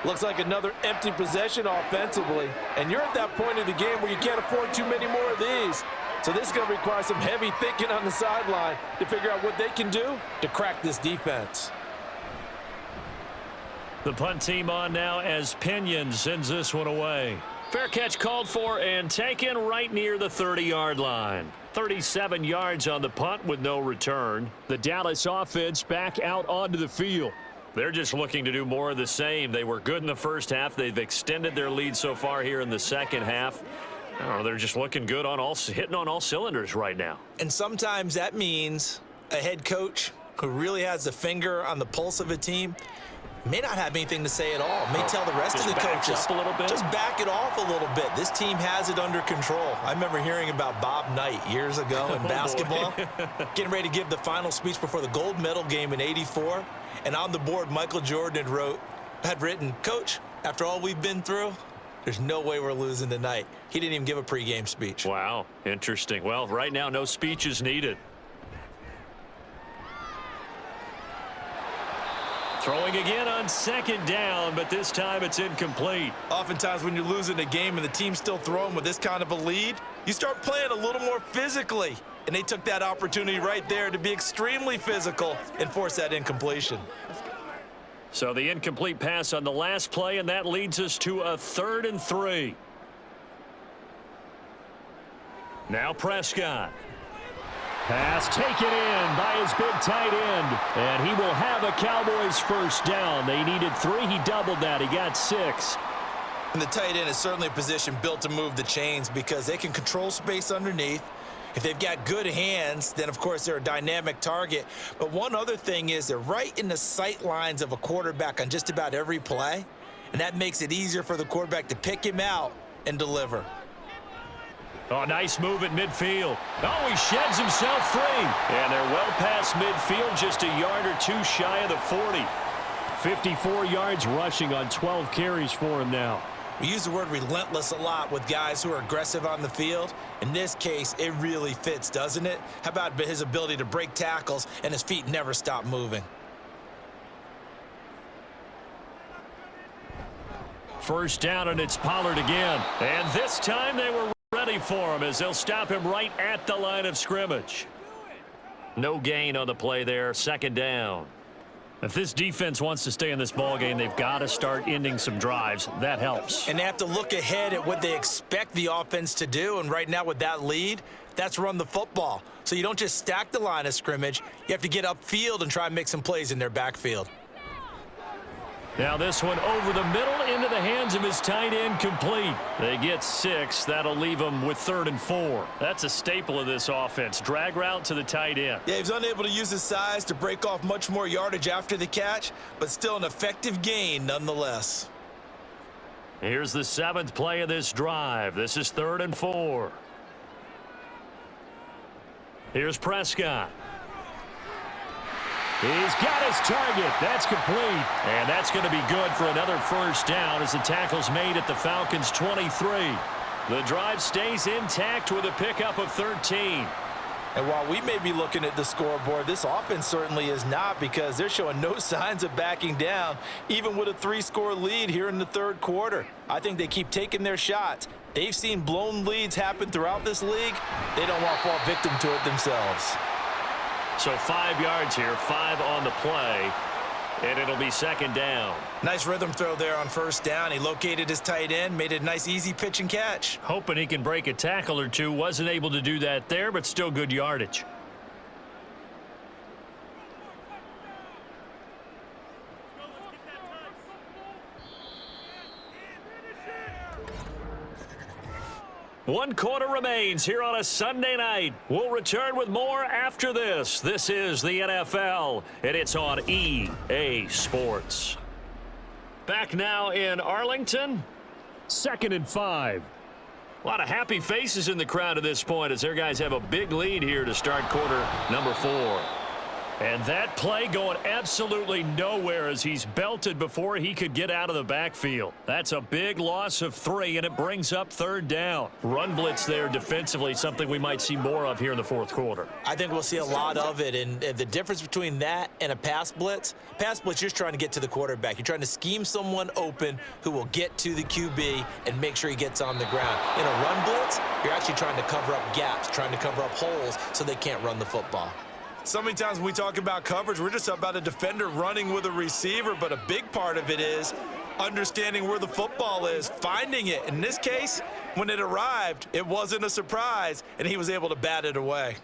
Looks like another empty possession offensively. And you're at that point of the game where you can't afford too many more of these. So this is going to require some heavy thinking on the sideline to figure out what they can do to crack this defense. The punt team on now as Pinion sends this one away. Fair catch called for and taken right near the 30-yard line. 37 yards on the punt with no return. The Dallas offense back out onto the field. They're just looking to do more of the same. They were good in the first half. They've extended their lead so far here in the second half. They're just looking good on hitting on all cylinders right now. And sometimes that means a head coach who really has the finger on the pulse of a team may not have anything to say at all. May tell the rest of the coaches, a little bit. Just back it off a little bit. This team has it under control. I remember hearing about Bob Knight years ago in basketball, getting ready to give the final speech before the gold medal game in '84. And on the board, Michael Jordan had written, "Coach, after all we've been through, there's no way we're losing tonight." He didn't even give a pregame speech. Wow, interesting. Well, right now, no speech is needed. Throwing again on second down, but this time it's incomplete. Oftentimes when you're losing a game and the team's still throwing with this kind of a lead, you start playing a little more physically. And they took that opportunity right there to be extremely physical and force that incompletion. So the incomplete pass on the last play, and that leads us to a 3rd and 3. Now Prescott. Pass taken in by his big tight end. And he will have a Cowboys first down. They needed 3. He doubled that. He got 6. And the tight end is certainly a position built to move the chains because they can control space underneath. If they've got good hands, then, of course, they're a dynamic target. But one other thing is they're right in the sight lines of a quarterback on just about every play. And that makes it easier for the quarterback to pick him out and deliver. Oh, nice move at midfield. Oh, he sheds himself free. And they're well past midfield, just a yard or two shy of the 40. 54 yards rushing on 12 carries for him now. We use the word relentless a lot with guys who are aggressive on the field. In this case, it really fits, doesn't it? How about his ability to break tackles and his feet never stop moving? First down, and it's Pollard again. And this time they were ready for him as they'll stop him right at the line of scrimmage. No gain on the play there. Second down. If this defense wants to stay in this ballgame, they've got to start ending some drives. That helps. And they have to look ahead at what they expect the offense to do. And right now with that lead, that's run the football. So you don't just stack the line of scrimmage. You have to get upfield and try and make some plays in their backfield. Now this one over the middle into the hands of his tight end, complete. They get 6. That'll leave them with 3rd and 4. That's a staple of this offense. Drag route to the tight end. Yeah, he was unable to use his size to break off much more yardage after the catch, but still an effective gain nonetheless. Here's the 7th play of this drive. This is 3rd and 4. Here's Prescott. He's got his target. That's complete. And that's going to be good for another first down as the tackle's made at the Falcons' 23. The drive stays intact with a pickup of 13. And while we may be looking at the scoreboard, this offense certainly is not, because they're showing no signs of backing down, even with a 3-score lead here in the 3rd quarter. I think they keep taking their shots. They've seen blown leads happen throughout this league. They don't want to fall victim to it themselves. So 5 yards here, 5 on the play, and it'll be second down. Nice rhythm throw there on first down. He located his tight end, made it a nice easy pitch and catch. Hoping he can break a tackle or two. Wasn't able to do that there, but still good yardage. 1 quarter remains here on a Sunday night. We'll return with more after this. This is the NFL, and it's on EA Sports. Back now in Arlington. 2nd and 5. A lot of happy faces in the crowd at this point as their guys have a big lead here to start quarter number 4. And that play going absolutely nowhere as he's belted before he could get out of the backfield. That's a big loss of 3, and it brings up 3rd down. Run blitz there defensively, something we might see more of here in the 4th quarter. I think we'll see a lot of it, and the difference between that and a pass blitz, you're just trying to get to the quarterback. You're trying to scheme someone open who will get to the QB and make sure he gets on the ground. In a run blitz, you're actually trying to cover up gaps, trying to cover up holes so they can't run the football. So many times when we talk about coverage, we're just about a defender running with a receiver, but a big part of it is understanding where the football is, finding it. In this case, when it arrived, it wasn't a surprise, and he was able to bat it away.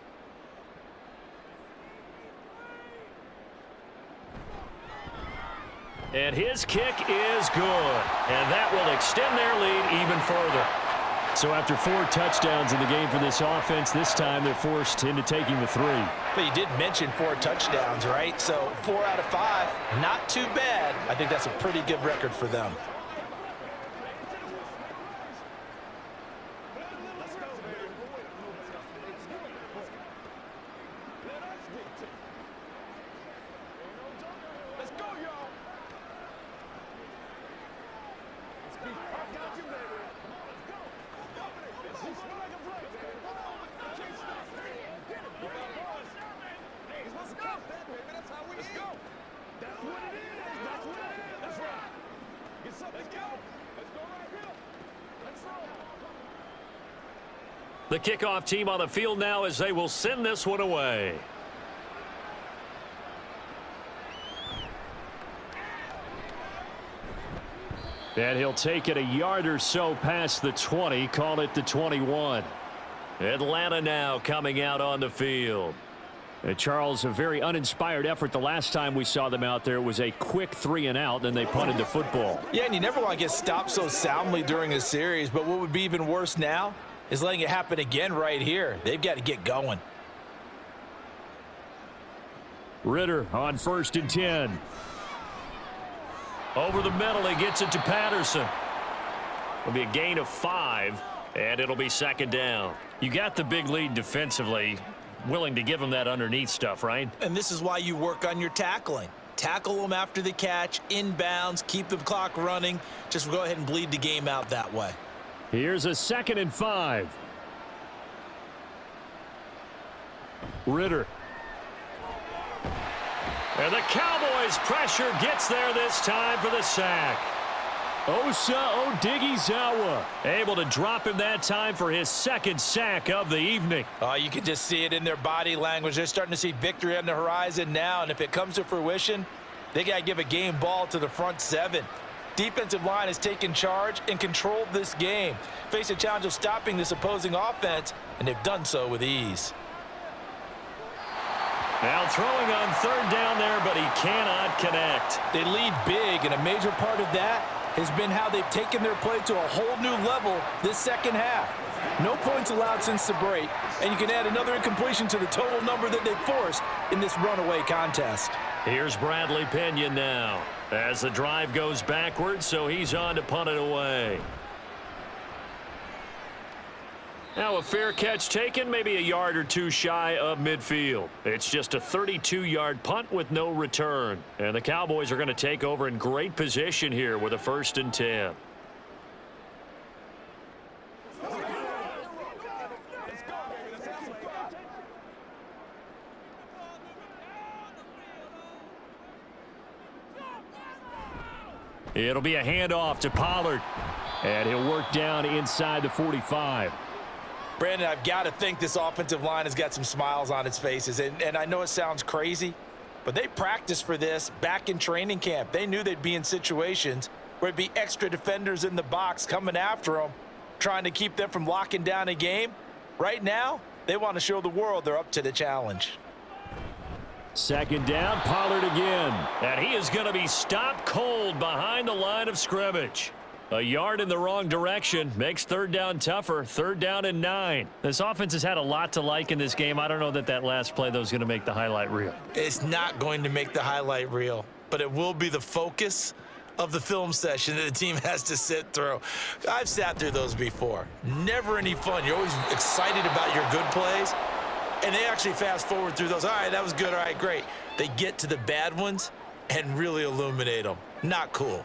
And his kick is good, and that will extend their lead even further. So after 4 touchdowns in the game for this offense, this time they're forced into taking the 3. But you did mention 4 touchdowns, right? So 4 out of 5, not too bad. I think that's a pretty good record for them. The kickoff team on the field now as they will send this one away. And he'll take it a yard or so past the 20, call it the 21. Atlanta now coming out on the field. Charles, a very uninspired effort. The last time we saw them out there was a quick 3 and out, then they punted the football. Yeah, and you never want to get stopped so soundly during a series, but what would be even worse now is letting it happen again right here. They've got to get going. Ritter on 1st and 10. Over the middle, he gets it to Patterson. It'll be a gain of 5, and it'll be 2nd down. You got the big lead defensively. Willing to give them that underneath stuff, right? And this is why you work on your tackling. Tackle them after the catch, inbounds, keep the clock running. Just go ahead and bleed the game out that way. Here's a 2nd and 5. Ritter. And the Cowboys pressure gets there this time for the sack. Osa Odighizuwa able to drop him that time for his 2nd sack of the evening. You can just see it in their body language. They're starting to see victory on the horizon now, and if it comes to fruition, they got to give a game ball to the front 7. Defensive line has taken charge and controlled this game. Face a challenge of stopping this opposing offense, and they've done so with ease. Now throwing on 3rd down there, but he cannot connect. They lead big, and a major part of that has been how they've taken their play to a whole new level this 2nd half. No points allowed since the break, and you can add another incompletion to the total number that they've forced in this runaway contest. Here's Bradley Pinion now as the drive goes backwards, so he's on to punt it away. Now a fair catch taken, maybe a yard or 2 shy of midfield. It's just a 32-yard punt with no return. And the Cowboys are going to take over in great position here with a 1st and 10. It'll be a handoff to Pollard. And he'll work down inside the 45. Brandon, I've got to think this offensive line has got some smiles on its faces. And I know it sounds crazy, but they practiced for this back in training camp. They knew they'd be in situations where it'd be extra defenders in the box coming after them, trying to keep them from locking down a game. Right now, they want to show the world they're up to the challenge. 2nd down, Pollard again. And he is going to be stopped cold behind the line of scrimmage. A yard in the wrong direction makes third down tougher. Third down and 9. This offense has had a lot to like in this game. I don't know that last play, though, is going to make the highlight reel. It's not going to make the highlight reel, but it will be the focus of the film session that the team has to sit through. I've sat through those before. Never any fun. You're always excited about your good plays, and they actually fast forward through those. All right, that was good. All right, great. They get to the bad ones and really illuminate them. Not cool.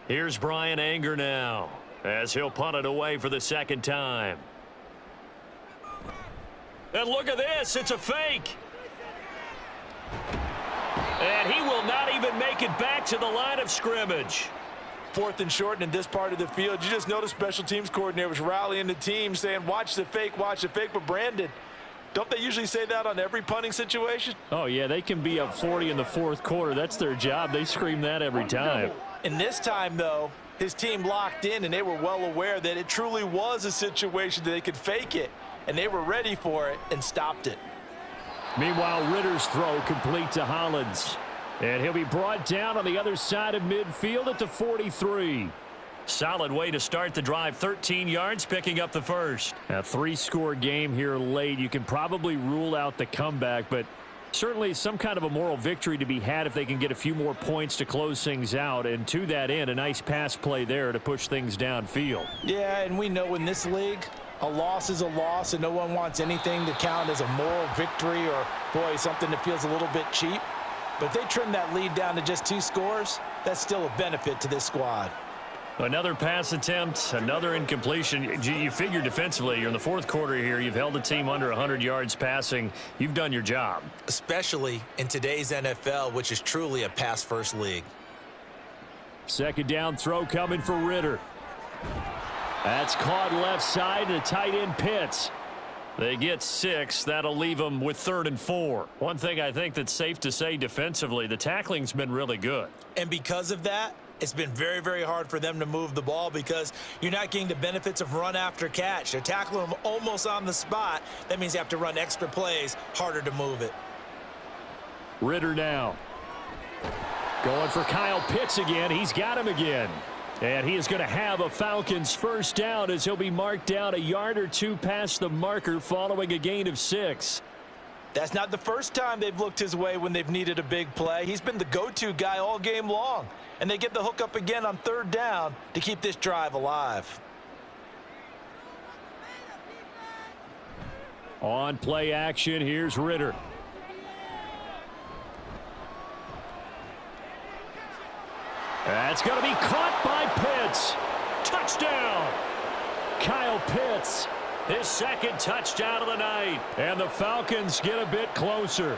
Here's Brian Anger now as he'll punt it away for the second time. And look at this. It's a fake. And he will not even make it back to the line of scrimmage. 4th and short in this part of the field. You just noticed special teams coordinators rallying the team saying, watch the fake, watch the fake. But Brandon, don't they usually say that on every punting situation? Oh, yeah, they can be up 40 in the fourth quarter. That's their job. They scream that every time. And this time, though, his team locked in, and they were well aware that it truly was a situation that they could fake it, and they were ready for it and stopped it. Meanwhile, Ritter's throw complete to Hollins. And he'll be brought down on the other side of midfield at the 43. Solid way to start the drive. 13 yards, picking up the first. A 3-score game here late. You can probably rule out the comeback, but certainly some kind of a moral victory to be had if they can get a few more points to close things out. And to that end, a nice pass play there to push things downfield. Yeah, and we know in this league, a loss is a loss, and no one wants anything to count as a moral victory or, boy, something that feels a little bit cheap. But if they trim that lead down to just 2 scores, that's still a benefit to this squad. Another pass attempt, another incompletion. You figure defensively, you're in the fourth quarter here. You've held the team under 100 yards passing. You've done your job. Especially in today's NFL, which is truly a pass-first league. Second down throw coming for Ritter. That's caught left side to tight end Pitts. They get 6. That'll leave them with 3rd and 4. One thing I think that's safe to say defensively, the tackling's been really good. And because of that, it's been very, very hard for them to move the ball because you're not getting the benefits of run after catch. They're tackling them almost on the spot. That means you have to run extra plays, harder to move it. Ritter now. Going for Kyle Pitts again. He's got him again. And he is going to have a Falcons first down as he'll be marked down a yard or 2 past the marker following a gain of 6. That's not the first time they've looked his way when they've needed a big play. He's been the go-to guy all game long. And they get the hook up again on 3rd down to keep this drive alive. On play action, here's Ritter. That's going to be caught by Pitts. Touchdown! Kyle Pitts, his 2nd touchdown of the night. And the Falcons get a bit closer.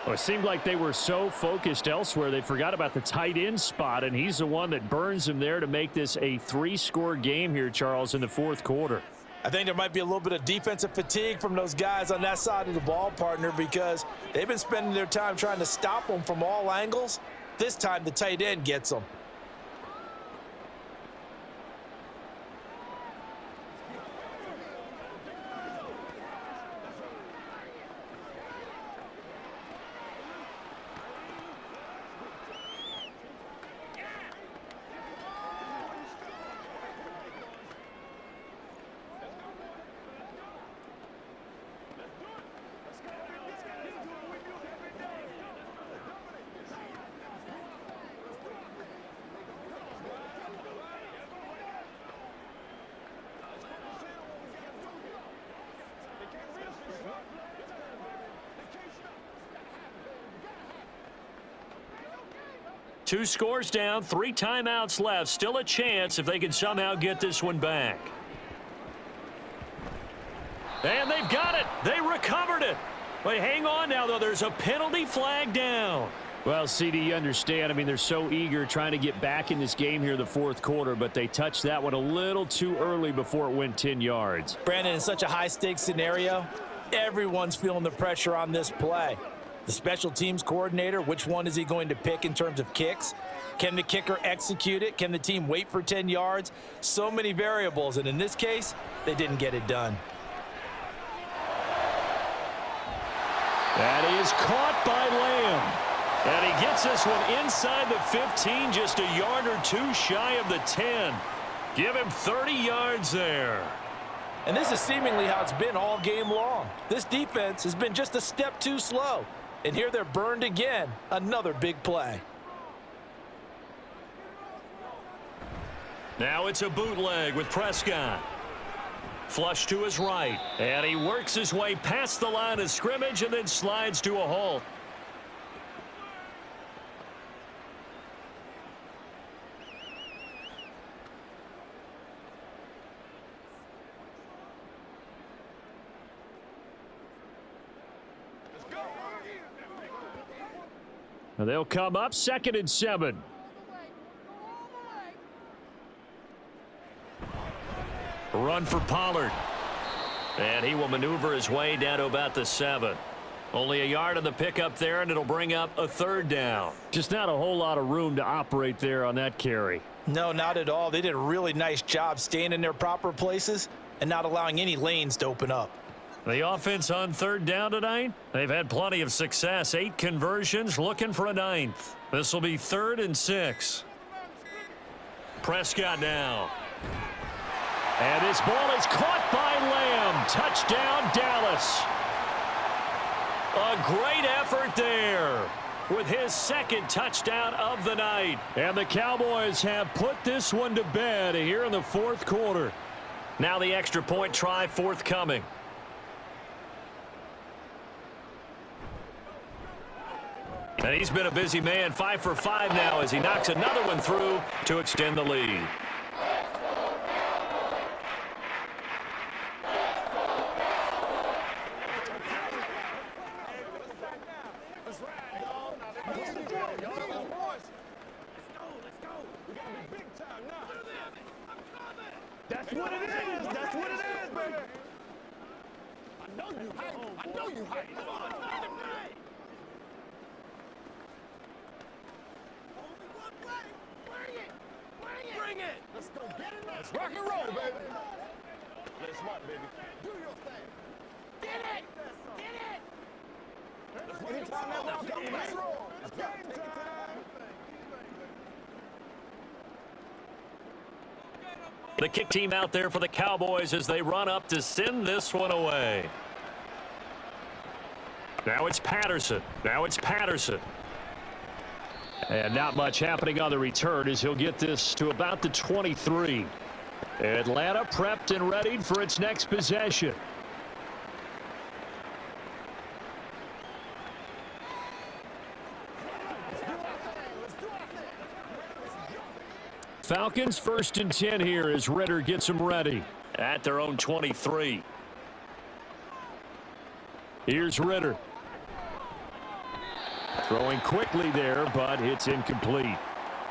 Well, it seemed like they were so focused elsewhere, they forgot about the tight end spot, and he's the one that burns them there to make this a 3-score game here, Charles, in the fourth quarter. I think there might be a little bit of defensive fatigue from those guys on that side of the ball, partner, because they've been spending their time trying to stop them from all angles. This time, the tight end gets them. Two scores down, 3 timeouts left. Still a chance if they can somehow get this one back. And they've got it. They recovered it. But hang on now, though. There's a penalty flag down. Well, CD, you understand. I mean, they're so eager trying to get back in this game here in the fourth quarter, but they touched that one a little too early before it went 10 yards. Brandon, in such a high-stakes scenario, everyone's feeling the pressure on this play. The special teams coordinator, which one is he going to pick in terms of kicks? Can the kicker execute it? Can the team wait for 10 yards? So many variables, and in this case, they didn't get it done. That is caught by Lamb. And he gets this one inside the 15, just a yard or two shy of the 10. Give him 30 yards there. And this is seemingly how it's been all game long. This defense has been just a step too slow. And here they're burned again. Another big play. Now it's a bootleg with Prescott. Flush to his right. And he works his way past the line of scrimmage and then slides to a halt. And they'll come up 2nd and 7. Run for Pollard. And he will maneuver his way down to about the 7. Only a yard on the pickup there, and it'll bring up a 3rd down. Just not a whole lot of room to operate there on that carry. No, not at all. They did a really nice job staying in their proper places and not allowing any lanes to open up. The offense on 3rd down tonight, they've had plenty of success. 8 conversions, looking for a 9th. This will be 3rd and 6. Prescott now. And this ball is caught by Lamb. Touchdown, Dallas. A great effort there with his 2nd touchdown of the night. And the Cowboys have put this one to bed here in the 4th quarter. Now the extra point try forthcoming. And he's been a busy man, 5 for 5 now as he knocks another one through to extend the lead. That's what it is. That's what it is, baby. I know you hype. I know you hype. Come on, bring it. Let's go get it. Let's rock and roll, baby. Let's what, baby? Do your thing. Get it. Get it. Anytime that rock comes, let's roll. It's game time. The kick team out there for the Cowboys as they run up to send this one away. Now it's Patterson. And not much happening on the return as he'll get this to about the 23. Atlanta prepped and readied for its next possession. Falcons 1st and 10 here as Ritter gets them ready at their own 23. Here's Ritter. Throwing quickly there, but it's incomplete.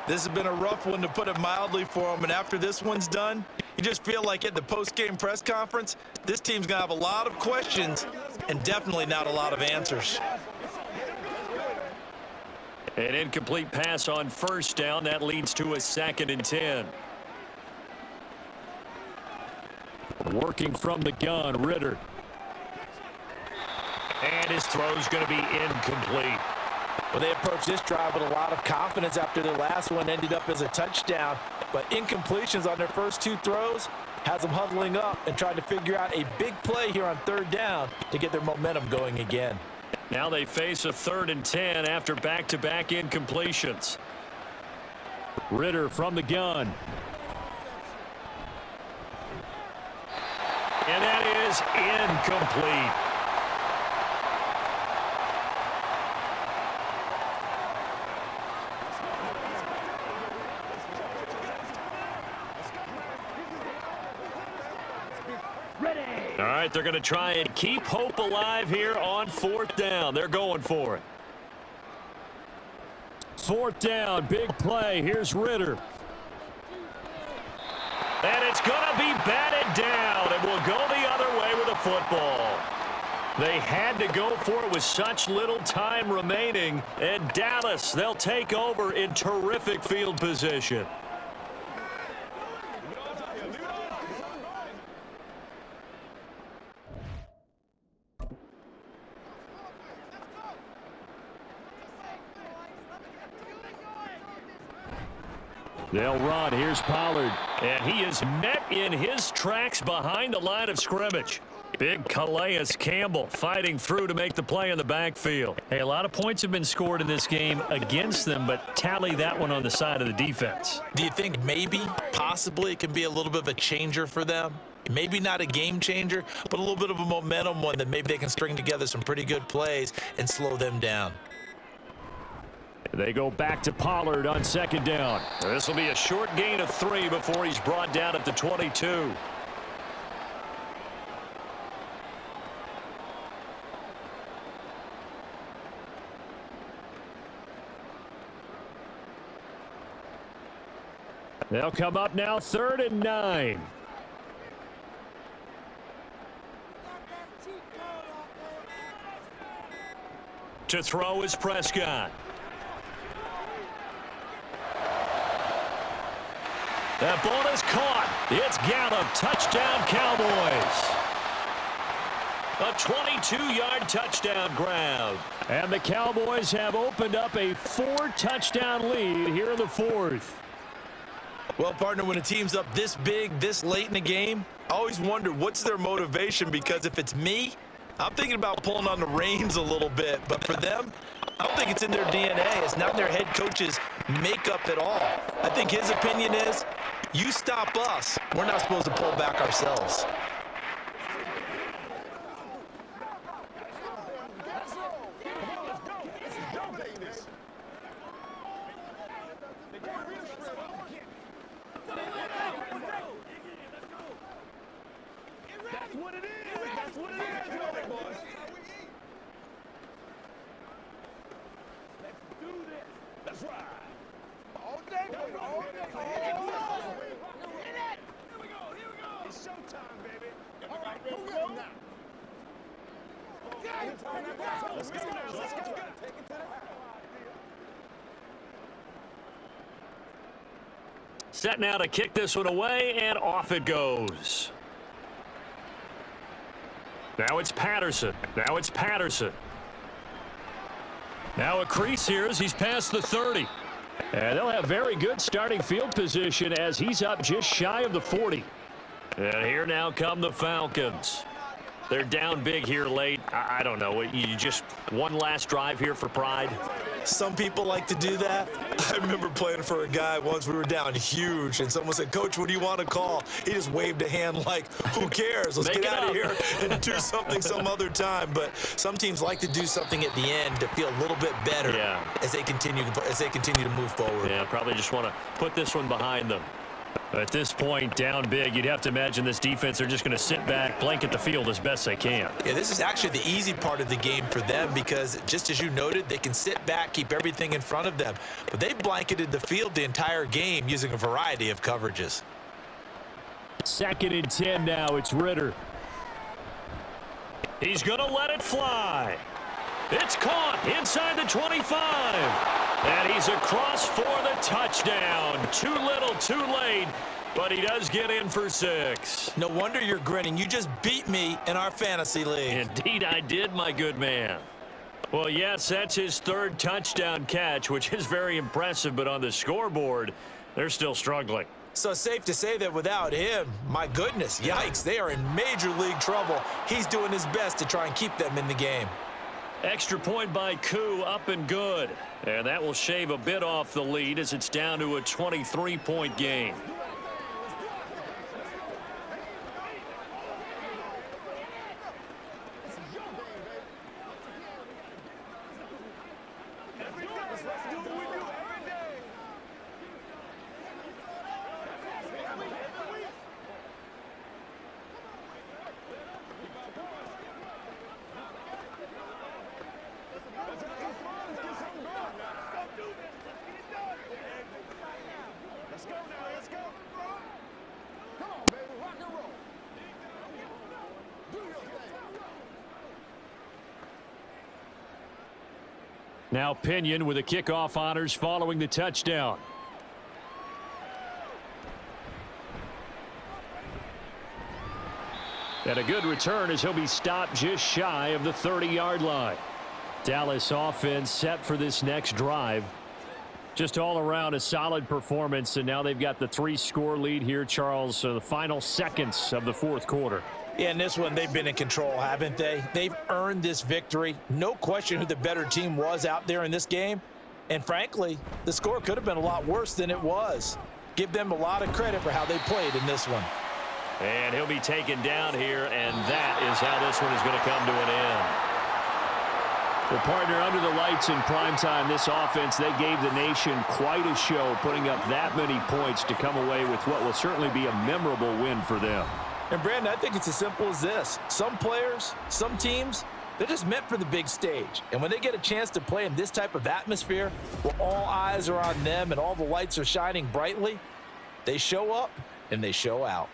This has been a rough one, to put it mildly, for him. And after this one's done, you just feel like at the post-game press conference, this team's going to have a lot of questions and definitely not a lot of answers. An incomplete pass on 1st down. That leads to a 2nd and 10. Working from the gun, Ritter. And his throw's going to be incomplete. Well, they approached this drive with a lot of confidence after their last one ended up as a touchdown. But incompletions on their first 2 throws has them huddling up and trying to figure out a big play here on 3rd down to get their momentum going again. Now they face a 3rd and 10 after back-to-back incompletions. Ritter from the gun. And that is incomplete. All right, they're going to try and keep hope alive here on 4th down. They're going for it. 4th down, big play. Here's Ritter. And it's going to be batted down, and will go the other way with the football. They had to go for it with such little time remaining. And Dallas, they'll take over in terrific field position. They'll run. Here's Pollard. And he is met in his tracks behind the line of scrimmage. Big Calais Campbell fighting through to make the play in the backfield. Hey, a lot of points have been scored in this game against them, but tally that one on the side of the defense. Do you think maybe, possibly, it can be a little bit of a changer for them? Maybe not a game changer, but a little bit of a momentum one that maybe they can string together some pretty good plays and slow them down. They go back to Pollard on second down. This will be a short gain of 3 before he's brought down at the 22. They'll come up now 3rd and 9. To throw is Prescott. That ball is caught. It's Gallup. Touchdown, Cowboys. A 22-yard touchdown grab. And the Cowboys have opened up a 4-touchdown lead here in the 4th. Well, partner, when a team's up this big, this late in the game, I always wonder what's their motivation, because if it's me, I'm thinking about pulling on the reins a little bit. But for them, I don't think it's in their DNA. It's not in their head coach's makeup at all. I think his opinion is, you stop us, we're not supposed to pull back ourselves. Set now to kick this one away, and off it goes. Now it's Patterson. Now a crease here as he's past the 30. And they'll have very good starting field position as he's up just shy of the 40. And here now come the Falcons. They're down big here late. I don't know. You just one last drive here for pride. Some people like to do that. I remember playing for a guy once. We were down huge, and someone said, "Coach, what do you want to call?" He just waved a hand like, who cares? Let's get out of here and do something some other time. But some teams like to do something at the end to feel a little bit better as they continue to move forward. Yeah, probably just want to put this one behind them. At this point, down big, you'd have to imagine this defense are just going to sit back, blanket the field as best they can. Yeah, this is actually the easy part of the game for them because, just as you noted, they can sit back, keep everything in front of them. But they blanketed the field the entire game using a variety of coverages. 2nd and 10 now. It's Ritter. He's going to let it fly. It's caught inside the 25. And he's across for the touchdown. Too little, too late. But he does get in for 6. No wonder you're grinning. You just beat me in our fantasy league. Indeed I did, my good man. Well, yes, that's his 3rd touchdown catch, which is very impressive. But on the scoreboard, they're still struggling. So it's safe to say that without him, my goodness, yikes, they are in major league trouble. He's doing his best to try and keep them in the game. Extra point by Koo, up and good. And that will shave a bit off the lead as it's down to a 23-point game. Now Pinion with the kickoff honors following the touchdown. And a good return as he'll be stopped just shy of the 30-yard line. Dallas offense set for this next drive. Just all around a solid performance, and now they've got the 3-score lead here, Charles. So the final seconds of the fourth quarter. Yeah, in this one, they've been in control, haven't they? They've earned this victory. No question who the better team was out there in this game. And frankly, the score could have been a lot worse than it was. Give them a lot of credit for how they played in this one. And he'll be taken down here, and that is how this one is going to come to an end. Well, partner, under the lights in primetime, this offense, they gave the nation quite a show, putting up that many points to come away with what will certainly be a memorable win for them. And, Brandon, I think it's as simple as this. Some players, some teams, they're just meant for the big stage. And when they get a chance to play in this type of atmosphere where all eyes are on them and all the lights are shining brightly, they show up and they show out.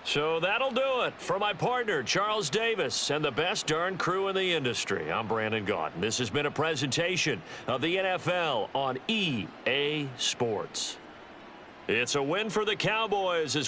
So that'll do it for my partner, Charles Davis, and the best darn crew in the industry. I'm Brandon Gaudin. This has been a presentation of the NFL on EA Sports. It's a win for the Cowboys as